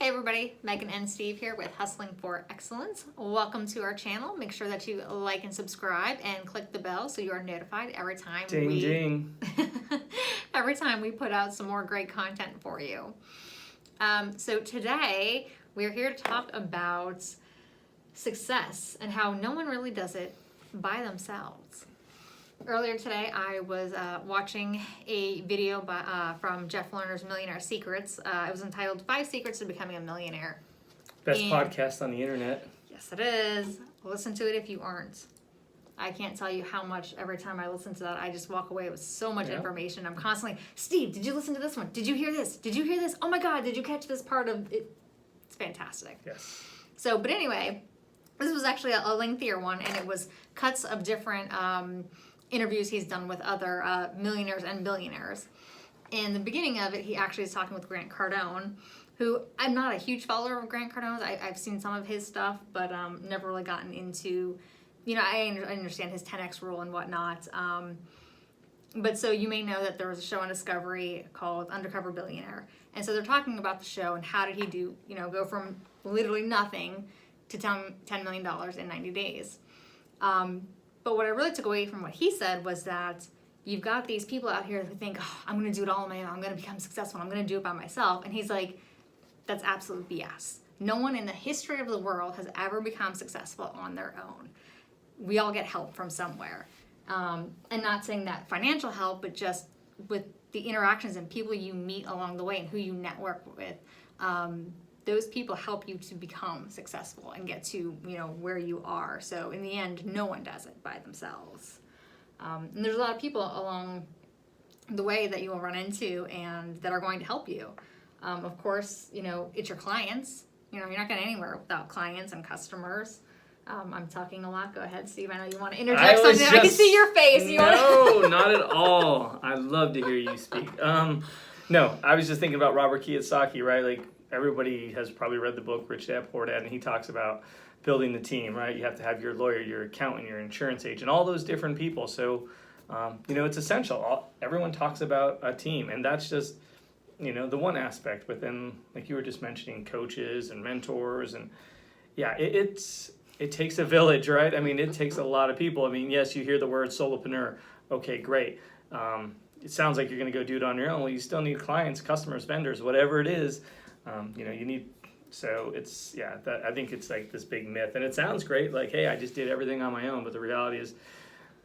Hey everybody, Megan and Steve here with Hustling for Excellence. Welcome to our channel. Make sure that you like and subscribe and click the bell so you are notified every time Ding. every time we put out some more great content for you. So today we're here to talk about success and how no one really does it by themselves. Earlier today, I was watching a video from Jeff Lerner's Millionaire Secrets. It was entitled 5 Secrets to Becoming a Millionaire. Best podcast on the internet. Yes, it is. Listen to it if you aren't. I can't tell you how much every time I listen to that, I just walk away with so much information. I'm constantly, Steve, did you listen to this one? Did you hear this? Did you hear this? Oh my God, did you catch this part of it? It's fantastic. Yes. So, but anyway, this was actually a lengthier one, and it was cuts of different interviews he's done with other millionaires and billionaires. In the beginning of it, he actually is talking with Grant Cardone, who I'm not a huge follower of Grant Cardone's. I've seen some of his stuff, but never really gotten into, I understand his 10X rule and whatnot. But so you may know that there was a show on Discovery called Undercover Billionaire. And so they're talking about the show and how did he do, go from literally nothing to $10 million in 90 days. But what I really took away from what he said was that you've got these people out here who think, I'm going to do it all on my own. I'm going to become successful. I'm going to do it by myself. And he's like, that's absolute BS. No one in the history of the world has ever become successful on their own. We all get help from somewhere. And not saying that financial help, but just with the interactions and people you meet along the way and who you network with. Those people help you to become successful and get to, where you are. So in the end, no one does it by themselves. And there's a lot of people along the way that you will run into and that are going to help you. Of course, it's your clients. You're not getting anywhere without clients and customers. I'm talking a lot. Go ahead, Steve. I know you want to interject something. I can see your face. No, not at all. I love to hear you speak. No, I was just thinking about Robert Kiyosaki, right? Like, everybody has probably read the book Rich Dad Poor Dad, and he talks about building the team, right? You have to have your lawyer, your accountant, your insurance agent, all those different people. So, it's essential. Everyone talks about a team, and that's just, the one aspect. But then, like you were just mentioning, coaches and mentors, and it takes a village, right? I mean, it takes a lot of people. I mean, yes, you hear the word solopreneur. Okay, great. It sounds like you're going to go do it on your own. Well, you still need clients, customers, vendors, whatever it is. You need, so it's, I think it's like this big myth, and it sounds great, like, hey, I just did everything on my own, but the reality is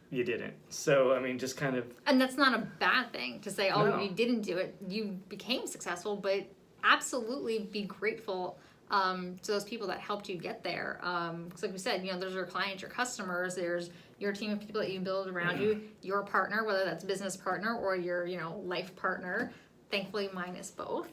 you didn't. So, I mean, just kind of. And that's not a bad thing to say, you didn't do it, you became successful, but absolutely be grateful to those people that helped you get there. Because like we said, there's your clients, your customers, there's your team of people that you build around you, your partner, whether that's business partner or your, life partner. Thankfully, mine is both.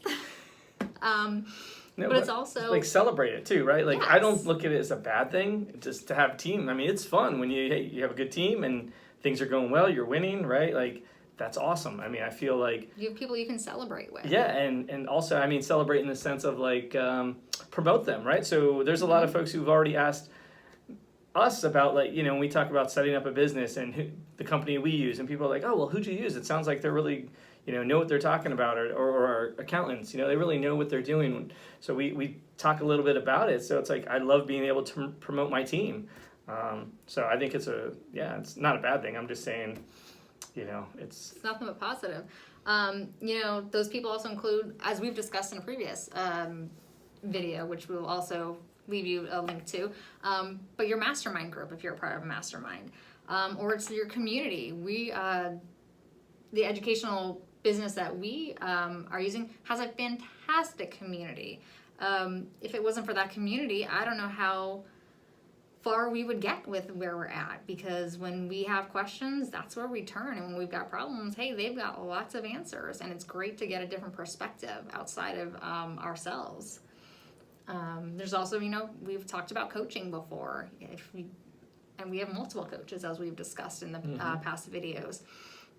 But it's also like celebrate it too, right? Like, yes. I don't look at it as a bad thing just to have a team. I mean, it's fun when you have a good team and things are going well, you're winning, right? Like, that's awesome. I mean, I feel like you have people you can celebrate with. Yeah, and also, I mean, celebrate in the sense of like promote them, right? So there's a lot of folks who've already asked us about, like, when we talk about setting up a business and the company we use, and people are like, oh, well, who'd you use? It sounds like they're really know what they're talking about, or our accountants, they really know what they're doing. So we talk a little bit about it. So it's like, I love being able to promote my team. So I think it's it's not a bad thing. I'm just saying, it's nothing but positive. Those people also include, as we've discussed in a previous video, which we'll also leave you a link to, but your mastermind group, if you're a part of a mastermind, or it's your community. The educational business that we are using has a fantastic community. If it wasn't for that community, I don't know how far we would get with where we're at, because when we have questions, that's where we turn, and when we've got problems, hey, they've got lots of answers, and it's great to get a different perspective outside of ourselves. There's also, we've talked about coaching before, and we have multiple coaches, as we've discussed in the past videos.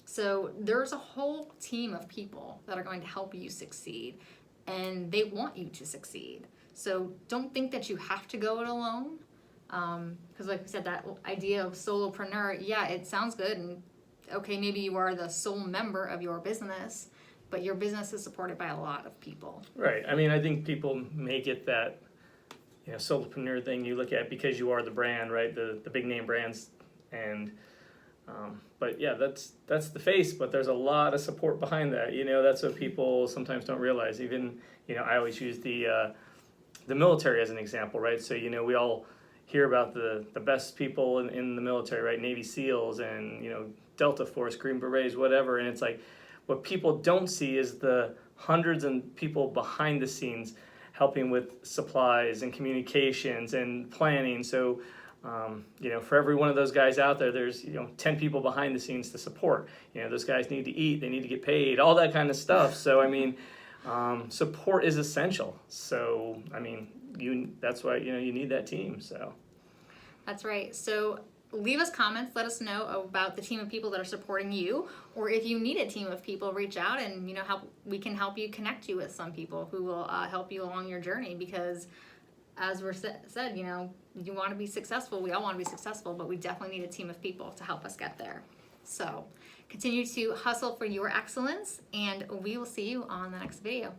So there's a whole team of people that are going to help you succeed, and they want you to succeed. So don't think that you have to go it alone. Because like we said, that idea of solopreneur, it sounds good. And okay, maybe you are the sole member of your business, but your business is supported by a lot of people. Right. I mean, I think people make it that, solopreneur thing you look at because you are the brand, right? The big name brands, and but yeah, that's the face. But there's a lot of support behind that. That's what people sometimes don't realize. Even I always use the military as an example, right? So we all hear about the best people in the military, right? Navy SEALs and Delta Force, Green Berets, whatever. And it's like what people don't see is the hundreds of people behind the scenes helping with supplies and communications and planning. So, for every one of those guys out there, there's 10 people behind the scenes to support. Those guys need to eat, they need to get paid, all that kind of stuff. So, I mean, support is essential. So, I mean, that's why you need that team. So, that's right. So, leave us comments. Let us know about the team of people that are supporting you, or if you need a team of people, reach out and we can help you connect you with some people who will help you along your journey. Because, as we're said, you want to be successful. We all want to be successful, but we definitely need a team of people to help us get there. So, continue to hustle for your excellence, and we will see you on the next video.